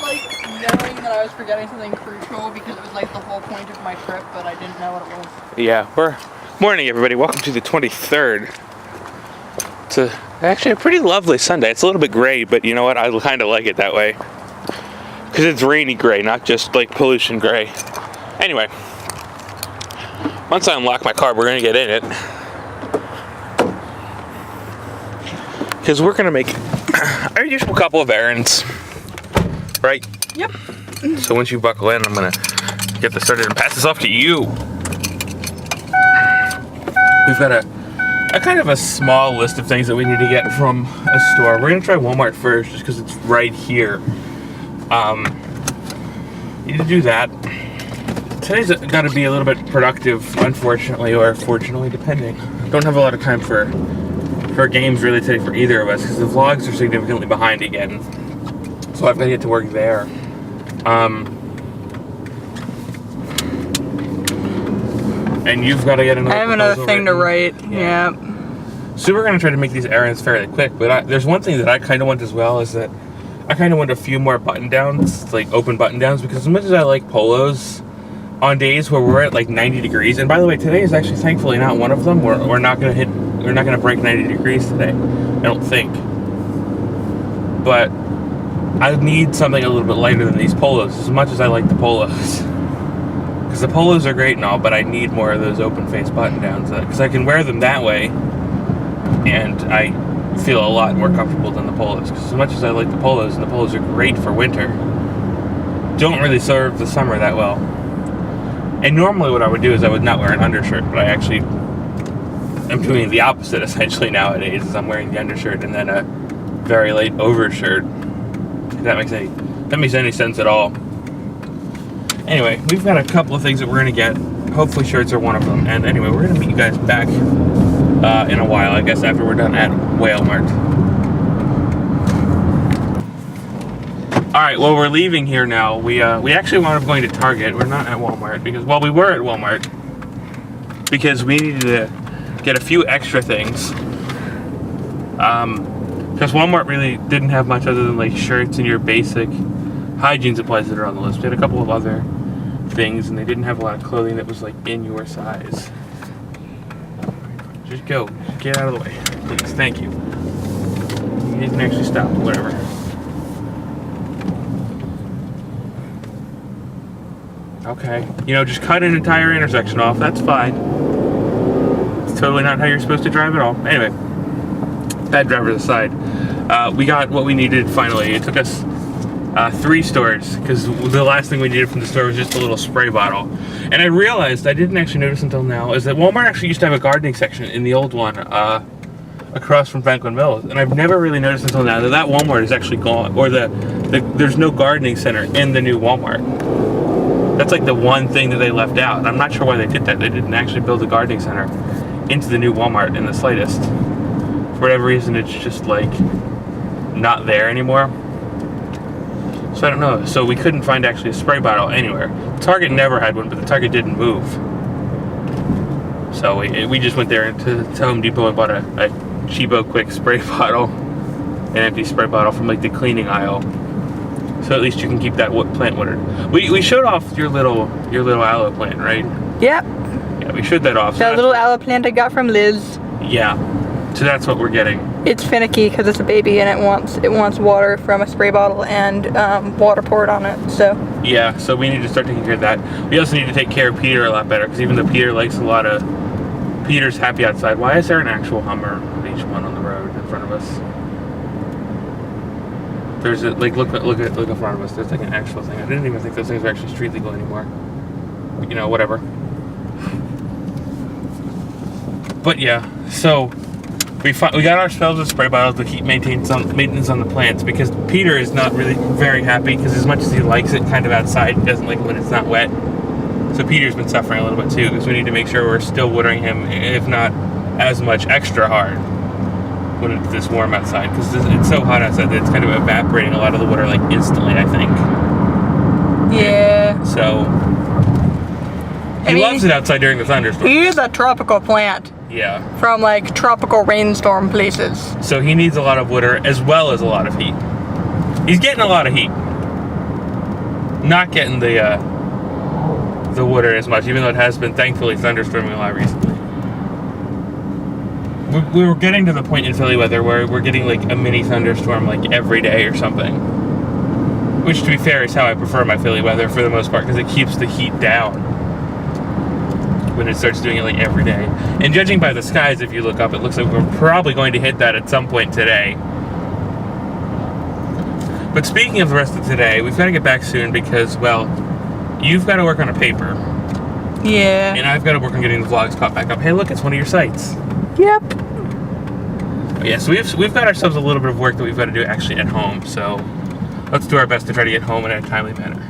like knowing that I was forgetting something crucial because it was like the whole point of my trip, but I didn't know what it was. Yeah, morning everybody. Welcome to the 23rd. It's actually a pretty lovely Sunday. It's a little bit gray, but you know what? I kind of like it that way. Because it's rainy gray, not just like pollution gray. Anyway, once I unlock my car, we're going to get in it. Because we're going to make our usual couple of errands. Right? Yep. So once you buckle in, I'm going to get this started and pass this off to you. We've got a kind of a small list of things that we need to get from a store. We're going to try Walmart first just because it's right here. Need to do that. Today's got to be a little bit productive, unfortunately, or fortunately, depending. Don't have a lot of time for games really today for either of us because the vlogs are significantly behind again. So I've got to get to work there. And you've got to get another. I have another thing to write. Yeah. So we're going to try to make these errands fairly quick. But there's one thing that I kind of want as well is that I kind of want a few more button downs, like open button downs, because as much as I like polos, on days where we're at like 90 degrees, and by the way, today is actually thankfully not one of them. We're not going to break 90 degrees today. I don't think. But I need something a little bit lighter than these polos, as much as I like the polos. Because the polos are great and all, but I need more of those open face button downs, because I can wear them that way, and I feel a lot more comfortable than the polos. Because as much as I like the polos, and the polos are great for winter, don't really serve the summer that well. And normally what I would do is I would not wear an undershirt, but I actually am doing the opposite essentially nowadays, is I'm wearing the undershirt and then a very light overshirt. If that makes any sense at all. Anyway, we've got a couple of things that we're going to get. Hopefully shirts are one of them. And anyway, we're going to meet you guys back in a while, I guess, after we're done at Walmart. Alright, well, we're leaving here now. We actually wound up going to Target. We're not at Walmart because, well, we were at Walmart because we needed to get a few extra things. Because Walmart really didn't have much other than like shirts and your basic hygiene supplies that are on the list. We had a couple of other things, and they didn't have a lot of clothing that was like in your size. Just go. Just get out of the way, please. Thank you. You didn't actually stop. Whatever. Okay. You know, just cut an entire intersection off. That's fine. It's totally not how you're supposed to drive at all. Anyway, bad driver aside. We got what we needed finally. It took us 3 stores because the last thing we needed from the store was just a little spray bottle. And I realized, I didn't actually notice until now, is that Walmart actually used to have a gardening section in the old one across from Franklin Mills. And I've never really noticed until now that Walmart is actually gone, or there's no gardening center in the new Walmart. That's like the one thing that they left out. I'm not sure why they did that. They didn't actually build a gardening center into the new Walmart in the slightest. For whatever reason, it's just like not there anymore. So I don't know. So we couldn't find actually a spray bottle anywhere. Target never had one, but the Target didn't move. So we just went there to Home Depot and bought a cheapo quick spray bottle, an empty spray bottle from like the cleaning aisle. So at least you can keep that plant watered. We showed off your little aloe plant, right? Yep. Yeah, we showed that off. That little aloe plant I got from Liz. Yeah. So that's what we're getting. It's finicky because it's a baby and it wants water from a spray bottle and water poured on it. So yeah, so we need to start taking care of that. We also need to take care of Peter a lot better because even though Peter likes a lot of, Peter's happy outside. Why is there an actual Hummer H1 on the road in front of us? There's a look in front of us. There's like an actual thing. I didn't even think those things were actually street legal anymore. You know, whatever. But yeah, so we got ourselves a spray bottle to keep maintenance on the plants because Peter is not really very happy because as much as he likes it kind of outside, he doesn't like it when it's not wet. So Peter's been suffering a little bit too because we need to make sure we're still watering him, if not as much, extra hard when it's this warm outside because it's so hot outside that it's kind of evaporating a lot of the water like instantly, I think. Yeah. So he loves it outside during the thunderstorm. He is a tropical plant. Yeah. From like tropical rainstorm places. So he needs a lot of water as well as a lot of heat. He's getting a lot of heat. not getting the water as much, even though it has been thankfully thunderstorming a lot recently. We were getting to the point in Philly weather where we're getting like a mini thunderstorm like every day or something. Which, to be fair, is how I prefer my Philly weather for the most part, because it keeps the heat down when it starts doing it like every day. And judging by the skies, if you look up, it looks like we're probably going to hit that at some point today. But speaking of the rest of today, we've got to get back soon because, well, you've got to work on a paper. Yeah. And I've got to work on getting the vlogs caught back up. Hey, look, it's one of your sites. Yep. Yeah, so we've got ourselves a little bit of work that we've got to do actually at home, so let's do our best to try to get home in a timely manner.